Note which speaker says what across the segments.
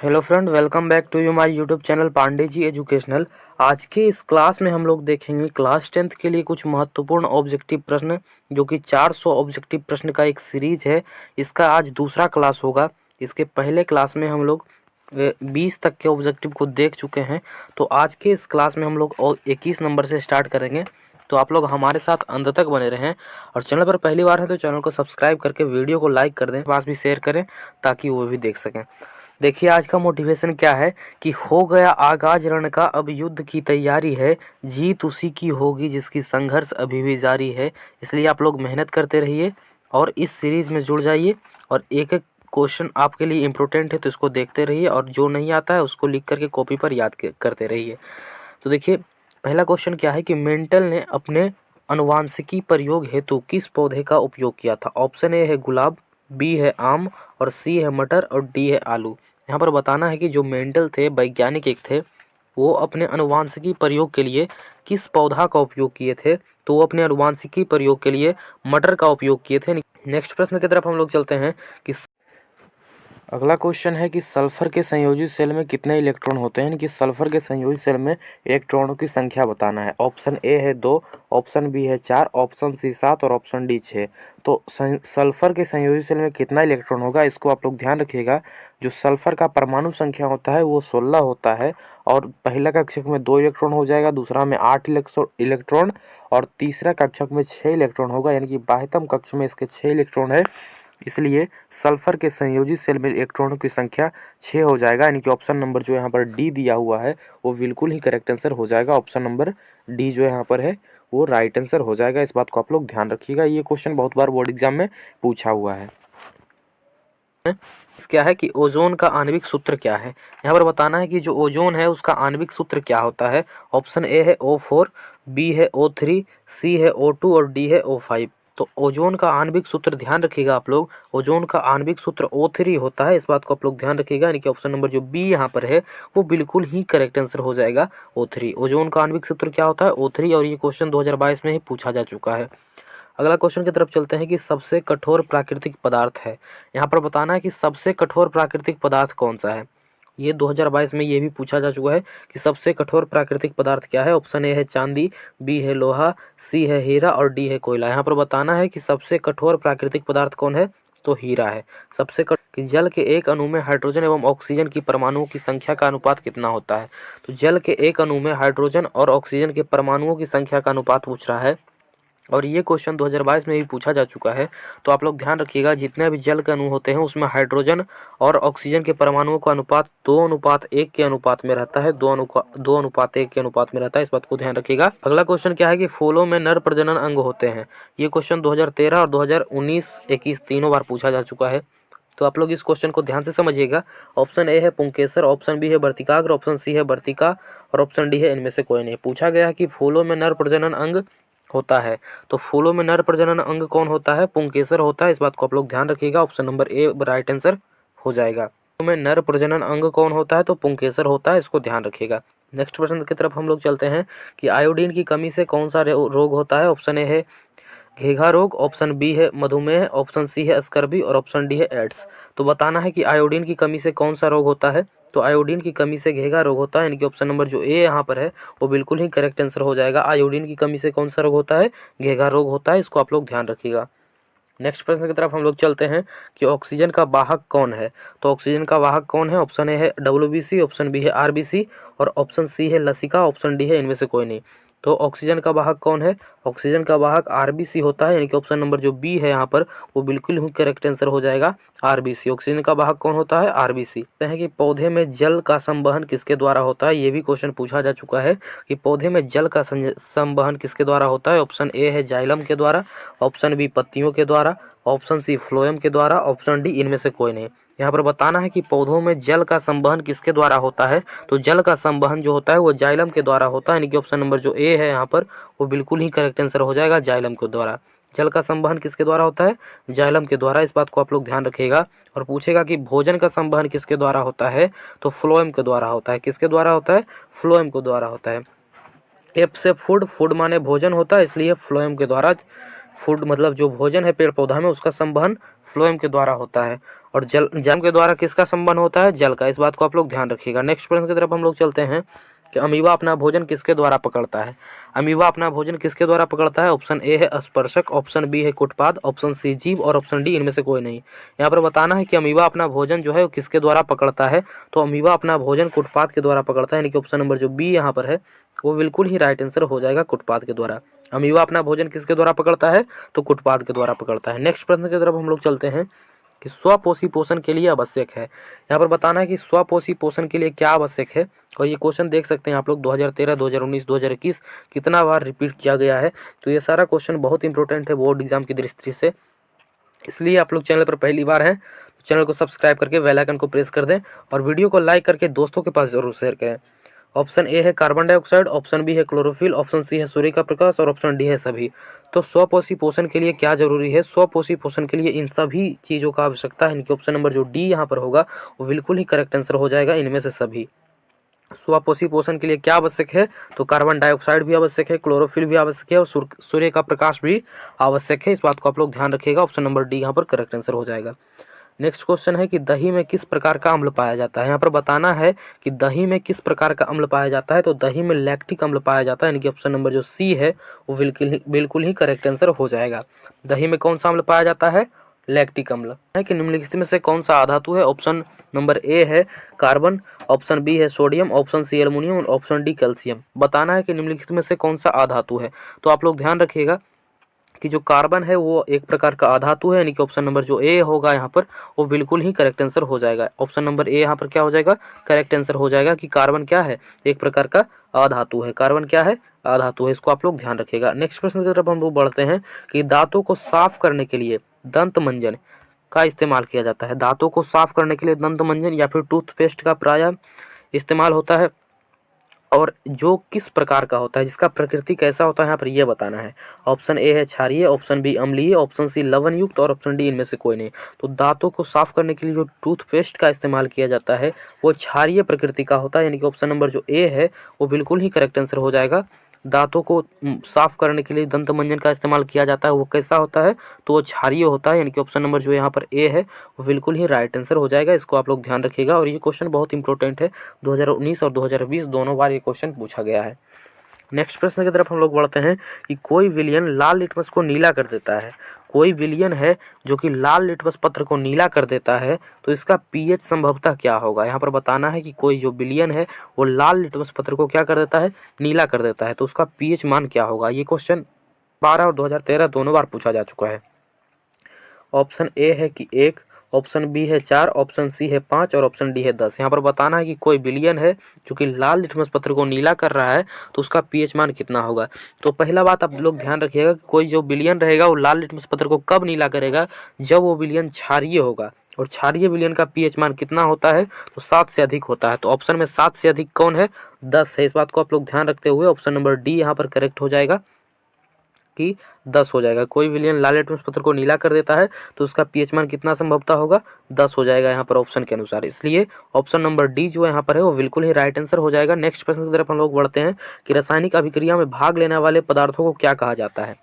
Speaker 1: Hello friend, welcome back to you my YouTube channel Pandey ji educational. आज के इस class में हम लोग देखेंगे क्लास 10th के लिए कुछ महत्वपूर्ण ऑब्जेक्टिव प्रश्न, जो कि 400 ऑब्जेक्टिव प्रश्न का एक सीरीज है। इसका आज दूसरा क्लास होगा। इसके पहले क्लास में हम लोग 20 तक के ऑब्जेक्टिव को देख चुके हैं। तो आज के इस क्लास में हम लोग 21 नंबर से स्टार्ट करेंगे। तो आप लोग हमारे साथ अंत तक बने रहें, और चैनल पर पहली बार है तो चैनल को सब्सक्राइब करके वीडियो को लाइक कर दें, पास भी शेयर करें ताकि वो भी देख सकें। देखिए, आज का मोटिवेशन क्या है कि हो गया आगाज रण का, अब युद्ध की तैयारी है, जीत उसी की होगी जिसकी संघर्ष अभी भी जारी है। इसलिए आप लोग मेहनत करते रहिए और इस सीरीज़ में जुड़ जाइए, और एक एक क्वेश्चन आपके लिए इम्पोर्टेंट है तो इसको देखते रहिए, और जो नहीं आता है उसको लिख करके कॉपी पर याद करते रहिए। तो देखिए, पहला क्वेश्चन क्या है कि मेंटल ने अपने अनुवांशिकी प्रयोग हेतु किस पौधे का उपयोग किया था। ऑप्शन ए है गुलाब, बी है आम, और सी है मटर, और डी है आलू। यहाँ पर बताना है कि जो मेंटल थे, वैज्ञानिक एक थे, वो अपने अनुवांशिकी प्रयोग के लिए किस पौधा का उपयोग किए थे। तो वो अपने अनुवांशिकी प्रयोग के लिए मटर का उपयोग किए थे। नेक्स्ट प्रश्न की तरफ हम लोग चलते हैं कि अगला क्वेश्चन है कि सल्फर के संयोजित सेल में कितने इलेक्ट्रॉन होते हैं। कि सल्फर के संयोजित सेल में इलेक्ट्रॉनों की संख्या बताना है। ऑप्शन ए है 2, ऑप्शन बी है 4, ऑप्शन सी 7 और ऑप्शन डी 6। तो सल्फर के संयोजित सेल में कितना इलेक्ट्रॉन होगा, इसको आप लोग ध्यान रखिएगा। जो सल्फर का परमाणु संख्या होता है वो 16 होता है, और पहला कक्षक में 2 इलेक्ट्रॉन हो जाएगा, दूसरा में 8 इलेक्ट्रॉन, और तीसरा कक्षक में 6 इलेक्ट्रॉन होगा। यानी कि बाह्यतम कक्ष में इसके 6 इलेक्ट्रॉन है। इसलिए सल्फर के संयोजित सेल में इलेक्ट्रॉनों की संख्या 6 हो जाएगा। यानी कि ऑप्शन नंबर जो यहाँ पर डी दिया हुआ है वो बिल्कुल ही करेक्ट आंसर हो जाएगा। ऑप्शन नंबर डी जो यहाँ पर है वो राइट आंसर हो जाएगा। इस बात को आप लोग ध्यान रखिएगा, ये क्वेश्चन बहुत बार बोर्ड एग्जाम में पूछा हुआ है। क्या है कि ओजोन का आणविक सूत्र क्या है। यहाँ पर बताना है कि जो ओजोन है उसका आणविक सूत्र क्या होता है। ऑप्शन ए है O4, बी है O3, सी है O2 और डी है O5। तो ओजोन का आणविक सूत्र ध्यान रखिएगा आप लोग, ओजोन का आणविक सूत्र O3 होता है। इस बात को आप लोग ध्यान रखिएगा। यानी कि ऑप्शन नंबर जो बी यहाँ पर है वो बिल्कुल ही करेक्ट आंसर हो जाएगा, O3। ओजोन का आणविक सूत्र क्या होता है, O3, और ये क्वेश्चन 2022 में ही पूछा जा चुका है। अगला क्वेश्चन की तरफ चलते हैं कि सबसे कठोर प्राकृतिक पदार्थ है। यहाँ पर बताना है कि सबसे कठोर प्राकृतिक पदार्थ कौन सा है। ये 2022 में ये भी पूछा जा चुका है कि सबसे कठोर प्राकृतिक पदार्थ क्या है। ऑप्शन ए है चांदी, बी है लोहा, सी है हीरा और डी है कोयला। यहाँ पर बताना है कि सबसे कठोर प्राकृतिक पदार्थ कौन है, तो हीरा है। सबसे कि जल के एक अणु में हाइड्रोजन एवं ऑक्सीजन की परमाणुओं की संख्या का अनुपात कितना होता है। तो जल के एक अणु में हाइड्रोजन और ऑक्सीजन के परमाणुओं की संख्या का अनुपात पूछ रहा है, और ये क्वेश्चन 2022 में भी पूछा जा चुका है। तो आप लोग ध्यान रखिएगा, जितने भी जल के अणु होते हैं उसमें हाइड्रोजन और ऑक्सीजन के परमाणुओं का अनुपात 2:1 के अनुपात में रहता है। 2:1 के अनुपात में रहता है। इस बात को ध्यान रखिएगा। अगला क्वेश्चन क्या है कि फूलों में नर प्रजनन अंग होते हैं। ये क्वेश्चन 2013 और 2019-21 तीनों बार पूछा जा चुका है। तो आप लोग इस क्वेश्चन को ध्यान से समझिएगा। ऑप्शन ए है पुंकेसर, ऑप्शन बी है वर्तिकाग्र, ऑप्शन सी है वर्तिका, और ऑप्शन डी है इनमें से कोई नहीं। पूछा गया है कि फूलों में नर प्रजनन अंग होता है, तो फूलों में नर प्रजनन अंग कौन होता है, पुंकेसर होता है। इस बात को आप लोग ध्यान रखिएगा। Option number A right answer हो जाएगा। फूलों में नर प्रजनन अंग कौन होता है, तो पुंकेसर होता है। इसको ध्यान रखिएगा। नेक्स्ट प्रश्न की तरफ हम लोग चलते हैं कि आयोडीन की कमी से कौन सा रोग होता है। ऑप्शन ए है घेघा रोग, ऑप्शन बी है मधुमेह, ऑप्शन सी है स्कर्वी और ऑप्शन डी है एड्स। तो बताना है कि आयोडीन की कमी से कौन सा रोग होता है। तो आयोडीन की कमी से घेघा रोग होता है। यानी कि ऑप्शन नंबर जो ए यहाँ पर है वो बिल्कुल ही करेक्ट आंसर हो जाएगा। आयोडीन की कमी से कौन सा रोग होता है, घेघा रोग होता है। इसको आप लोग ध्यान रखिएगा। नेक्स्ट प्रश्न की तरफ हम लोग चलते हैं कि ऑक्सीजन का वाहक कौन है। तो ऑक्सीजन का वाहक कौन है। ऑप्शन ए है WBC, ऑप्शन बी है RBC, और ऑप्शन सी है लसिका, ऑप्शन डी है इनमें से कोई नहीं। तो ऑक्सीजन का वाहक कौन है, ऑक्सीजन का वाहक RBC होता है। यानी कि ऑप्शन नंबर जो बी है यहाँ पर वो बिल्कुल ही करेक्ट आंसर हो जाएगा, RBC। ऑक्सीजन का वाहक कौन होता है, RBC। कहते हैं कि पौधे में जल का संवहन किसके द्वारा होता है। ये भी क्वेश्चन पूछा जा चुका है कि पौधे में जल का संवहन किसके द्वारा होता है। ऑप्शन ए है जाइलम के द्वारा, ऑप्शन बी पत्तियों के द्वारा, ऑप्शन सी फ्लोएम के द्वारा, ऑप्शन डी इनमें से कोई नहीं। यहाँ पर बताना है कि पौधों में जल का संवहन किसके द्वारा होता है। तो जल का संवहन जो होता है वो जाइलम के द्वारा होता है। यानी कि ऑप्शन नंबर जो ए है यहाँ पर वो बिल्कुल ही करेक्ट आंसर हो जाएगा, जाइलम के द्वारा। जल का संवहन किसके द्वारा होता है, जाइलम के द्वारा। इस बात को आप लोग ध्यान रखिएगा। और पूछेगा कि भोजन का संवहन किसके द्वारा होता है, तो फ्लोएम के द्वारा होता है। किसके द्वारा होता है, फ्लोएम के द्वारा होता है। एफ से फूड, फूड माने भोजन होता है, इसलिए फ्लोएम के द्वारा। फूड मतलब जो भोजन है पेड़ पौधा में, उसका संवहन फ्लोएम के द्वारा होता है। और और जल के द्वारा किसका संबंध होता है? जल का। इस बात को आप लोग ध्यान रखिएगा। नेक्स्ट प्रश्न की तरफ हम लोग चलते हैं कि अमीबा अपना भोजन किसके द्वारा पकड़ता है? अमीबा अपना भोजन किसके द्वारा पकड़ता है? ऑप्शन ए है स्पर्शक, ऑप्शन बी है कुटपाद, ऑप्शन सी जीव और ऑप्शन डी इनमें से कोई नहीं। यहाँ पर बताना है कि अमीबा अपना भोजन जो है वो किसके द्वारा पकड़ता है। तो अमीबा अपना भोजन कुटपाद के द्वारा पकड़ता है, यानी कि ऑप्शन नंबर जो बी यहाँ पर है वो बिल्कुल ही राइट आंसर हो जाएगा, कुटपाद के द्वारा। अमीबा अपना भोजन किसके द्वारा पकड़ता है? तो कुटपाद के द्वारा पकड़ता है। नेक्स्ट प्रश्न की तरफ हम लोग चलते हैं कि स्वपोषी पोषण के लिए आवश्यक है। यहाँ पर बताना है कि स्वपोषी पोषण के लिए क्या आवश्यक है। और ये क्वेश्चन देख सकते हैं आप लोग 2013, 2019, 2021 कितना बार रिपीट किया गया है। तो ये सारा क्वेश्चन बहुत इंपॉर्टेंट है बोर्ड एग्जाम की दृष्टि से, इसलिए आप लोग चैनल पर पहली बार हैं तो चैनल को सब्सक्राइब करके बेल आइकन को प्रेस कर दें और वीडियो को लाइक करके दोस्तों के पास जरूर शेयर करें। ऑप्शन ए है कार्बन डाइऑक्साइड, ऑप्शन बी है क्लोरोफिल, ऑप्शन सी है सूर्य का प्रकाश और ऑप्शन डी है सभी। तो स्वपोषी पोषण के लिए क्या जरूरी है? स्वपोषी पोषण के लिए इन सभी चीज़ों का आवश्यकता है, इनके ऑप्शन नंबर जो डी यहाँ पर होगा वो बिल्कुल ही करेक्ट आंसर हो जाएगा, इनमें से सभी। स्वपोषी पोषण के लिए क्या आवश्यक है? तो कार्बन डाइऑक्साइड भी आवश्यक है, क्लोरोफिल भी आवश्यक है और सूर्य का प्रकाश भी आवश्यक है। इस बात को आप लोग ध्यान रखिएगा, ऑप्शन नंबर डी यहाँ पर करेक्ट आंसर हो जाएगा। नेक्स्ट क्वेश्चन है कि दही में किस प्रकार का अम्ल पाया जाता है? यहाँ पर बताना है कि दही में किस प्रकार का अम्ल पाया जाता है। तो दही में लैक्टिक अम्ल पाया जाता है, यानी कि ऑप्शन नंबर जो सी है वो बिल्कुल ही करेक्ट आंसर हो जाएगा। दही में कौन सा अम्ल पाया जाता है? लैक्टिक अम्ल। है कि निम्नलिखित में से कौन सा आधातु है? ऑप्शन नंबर ए है कार्बन, ऑप्शन बी है सोडियम, ऑप्शन सी एल्युमिनियम और ऑप्शन डी कैल्शियम। बताना है कि निम्नलिखित में से कौन सा आधातु है। तो आप लोग ध्यान रखिएगा कि जो कार्बन है वो एक प्रकार का अधातु है, यानी कि ऑप्शन नंबर जो ए होगा यहाँ पर वो बिल्कुल ही करेक्ट आंसर हो जाएगा। ऑप्शन नंबर ए यहाँ पर क्या हो जाएगा? करेक्ट आंसर हो जाएगा कि कार्बन क्या है? एक प्रकार का अधातु है। कार्बन क्या है? अधातु है। इसको आप लोग ध्यान रखिएगा। नेक्स्ट प्रश्न की तरफ हम लोग बढ़ते हैं कि दांतों को साफ करने के लिए दंत मंजन का इस्तेमाल किया जाता है। दांतों को साफ करने के लिए दंत मंजन या फिर टूथपेस्ट का प्रायः इस्तेमाल होता है और जो किस प्रकार का होता है, जिसका प्रकृति कैसा होता है यहाँ पर यह बताना है। ऑप्शन ए है क्षारीय, ऑप्शन बी अम्लीय, ऑप्शन सी लवण युक्त और ऑप्शन डी इनमें से कोई नहीं। तो दांतों को साफ करने के लिए जो टूथपेस्ट का इस्तेमाल किया जाता है वो क्षारीय प्रकृति का होता है, यानी कि ऑप्शन नंबर जो ए है वो बिल्कुल ही करेक्ट आंसर हो जाएगा। दांतों को साफ करने के लिए दंत मंजन का इस्तेमाल किया जाता है, वो कैसा होता है? तो वो क्षारीय होता है, यानी कि ऑप्शन नंबर जो यहाँ पर ए है वो बिल्कुल ही राइट आंसर हो जाएगा। इसको आप लोग ध्यान रखिएगा और ये क्वेश्चन बहुत इंपॉर्टेंट है। 2019 और 2020 दोनों बार ये क्वेश्चन पूछा गया है। नेक्स्ट प्रश्न की तरफ हम लोग बढ़ते हैं कि कोई विलयन लाल लिटमस को नीला कर देता है। कोई विलयन है जो कि लाल लिटमस पत्र को नीला कर देता है, तो इसका पीएच संभवतः क्या होगा? यहाँ पर बताना है कि कोई जो विलयन है वो लाल लिटमस पत्र को क्या कर देता है? नीला कर देता है, तो उसका पीएच मान क्या होगा? ये क्वेश्चन 2012 और 2013 दोनों बार पूछा जा चुका है। ऑप्शन ए है कि 1, ऑप्शन बी है 4, ऑप्शन सी है 5 और ऑप्शन डी है 10। यहाँ पर बताना है कि कोई विलयन है जो कि लाल लिटमस पत्र को नीला कर रहा है, तो उसका पीएच मान कितना होगा? तो पहला बात आप लोग ध्यान रखिएगा कि कोई जो विलयन रहेगा वो लाल लिटमस पत्र को कब नीला करेगा? जब वो विलयन क्षारीय होगा। और क्षारीय विलयन का पीएच मान कितना होता है? तो 7 से अधिक होता है। तो ऑप्शन में 7 से अधिक कौन है? 10 है। इस बात को आप लोग ध्यान रखते हुए ऑप्शन नंबर डी यहाँ पर करेक्ट हो जाएगा कि 10 हो जाएगा। कोई विलयन लाल लिटमस पत्र को नीला कर देता है तो उसका पीएच मान कितना संभवतः होगा? 10 हो जाएगा यहाँ पर ऑप्शन के अनुसार। इसलिए ऑप्शन नंबर डी जो यहाँ पर है वो बिल्कुल ही राइट आंसर हो जाएगा। नेक्स्ट प्रश्न की तरफ हम लोग बढ़ते हैं कि रासायनिक अभिक्रिया में भाग लेने वाले पदार्थों को क्या कहा जाता है।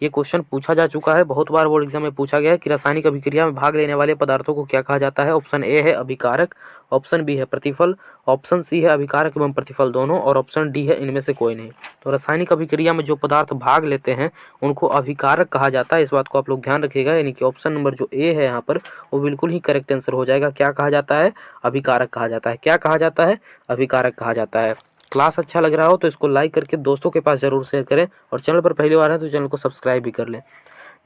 Speaker 1: ये क्वेश्चन पूछा जा चुका है, बहुत बार बोर्ड एग्जाम में पूछा गया है कि रासायनिक अभिक्रिया में भाग लेने वाले पदार्थों को क्या कहा जाता है। ऑप्शन ए है अभिकारक, ऑप्शन बी है प्रतिफल, ऑप्शन सी है अभिकारक एवं प्रतिफल दोनों और ऑप्शन डी है इनमें से कोई नहीं। तो रासायनिक अभिक्रिया में जो पदार्थ भाग लेते हैं उनको अभिकारक कहा जाता है। इस बात को आप लोग ध्यान रखिएगा, यानी कि ऑप्शन नंबर जो ए है यहाँ पर वो बिल्कुल ही करेक्ट आंसर हो जाएगा। क्या कहा जाता है? अभिकारक कहा जाता है। क्या कहा जाता है? अभिकारक कहा जाता है। क्लास अच्छा लग रहा हो तो इसको लाइक करके दोस्तों के पास जरूर शेयर करें और चैनल पर पहली बार है तो चैनल को सब्सक्राइब भी कर लें।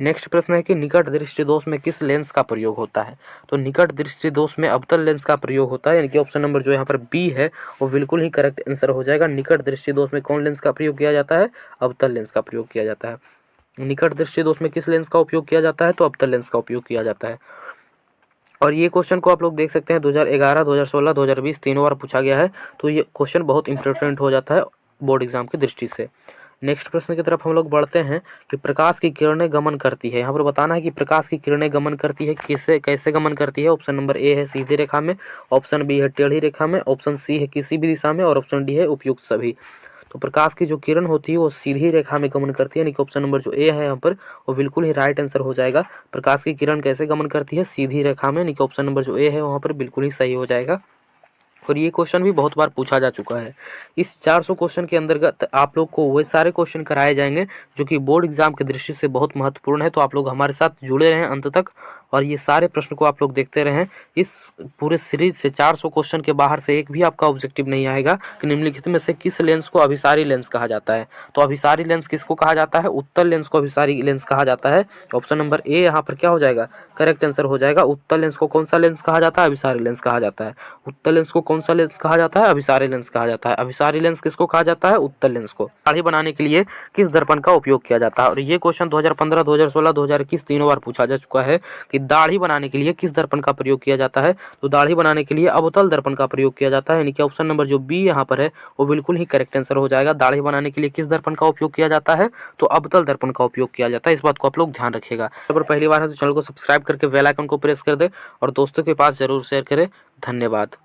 Speaker 1: नेक्स्ट प्रश्न है कि निकट दृष्टि दोष में किस लेंस का प्रयोग होता है। तो निकट दृष्टि दोष में अवतल लेंस का प्रयोग होता है, यानी कि ऑप्शन नंबर जो यहाँ पर बी है वो बिल्कुल ही करेक्ट आंसर हो जाएगा। निकट दृष्टि दोष में कौन लेंस का प्रयोग किया जाता है? अवतल लेंस का प्रयोग किया जाता है। निकट दृष्टि दोष में किस लेंस का उपयोग किया जाता है? तो अवतल लेंस का उपयोग किया जाता है। और ये क्वेश्चन को आप लोग देख सकते हैं 2011, 2016, 2020 तीनों बार पूछा गया है, तो ये क्वेश्चन बहुत इंपॉर्टेंट हो जाता है बोर्ड एग्जाम की दृष्टि से। नेक्स्ट प्रश्न की तरफ हम लोग बढ़ते हैं कि प्रकाश की किरणें गमन करती है। यहाँ पर बताना है कि प्रकाश की किरणें गमन करती है किससे, कैसे गमन करती है। ऑप्शन नंबर ए है सीधी रेखा में, ऑप्शन बी है टेढ़ी रेखा में, ऑप्शन सी है किसी भी दिशा में और ऑप्शन डी है उपयुक्त सभी। तो प्रकाश की जो किरण होती है वो सीधी रेखा में गमन करती है, यानी कि ऑप्शन नंबर जो ए है यहाँ पर वो बिल्कुल ही राइट आंसर हो जाएगा। प्रकाश की किरण कैसे गमन करती है? सीधी रेखा में, यानी कि ऑप्शन नंबर जो ए है वहाँ पर बिल्कुल ही सही हो जाएगा। और ये क्वेश्चन भी बहुत बार पूछा जा चुका है। इस 400 क्वेश्चन के अंतर्गत आप लोग को वे सारे क्वेश्चन कराए जाएंगे जो कि बोर्ड एग्जाम की दृष्टि से बहुत महत्वपूर्ण है। तो आप लोग हमारे साथ जुड़े रहें अंत तक और ये सारे प्रश्न को आप लोग देखते रहें। इस पूरे सीरीज से 400 क्वेश्चन के बाहर से एक भी आपका ऑब्जेक्टिव नहीं आएगा कि निम्नलिखित में से किस लेंस को अभिसारी लेंस कहा जाता है। तो अभिसारी लेंस किसको कहा जाता है? उत्तल लेंस को अभिसारी लेंस कहा जाता है। ऑप्शन नंबर ए यहाँ पर क्या हो जाएगा? करेक्ट आंसर हो जाएगा। उत्तल लेंस को कौन सा लेंस कहा जाता है? अभिसारी लेंस कहा जाता है। उत्तल लेंस को कौन सा लेंस कहा जाता है? अभिसारी लेंस कहा जाता है। अभिसारी लेंस किसको कहा जाता है? उत्तल लेंस को। दाढ़ी बनाने के लिए किस दर्पण का उपयोग किया जाता है? और ये क्वेश्चन 2015, 2016, 2021 तीनों बार पूछा जा चुका है कि दाढ़ी बनाने के लिए किस दर्पण का प्रयोग किया जाता है। तो दाढ़ी बनाने के लिए अवतल दर्पण का प्रयोग किया जाता है, यानी कि ऑप्शन नंबर जो बी यहाँ पर है वो बिल्कुल ही करेक्ट आंसर हो जाएगा। दाढ़ी बनाने के लिए किस दर्पण का उपयोग किया जाता है? तो अवतल दर्पण का उपयोग किया जाता है। इस बात को आप लोग ध्यान रखिएगा। अगर पहली बार है तो चैनल को सब्सक्राइब करके बेल आइकन को प्रेस कर दे और दोस्तों के पास जरूर शेयर करें। धन्यवाद।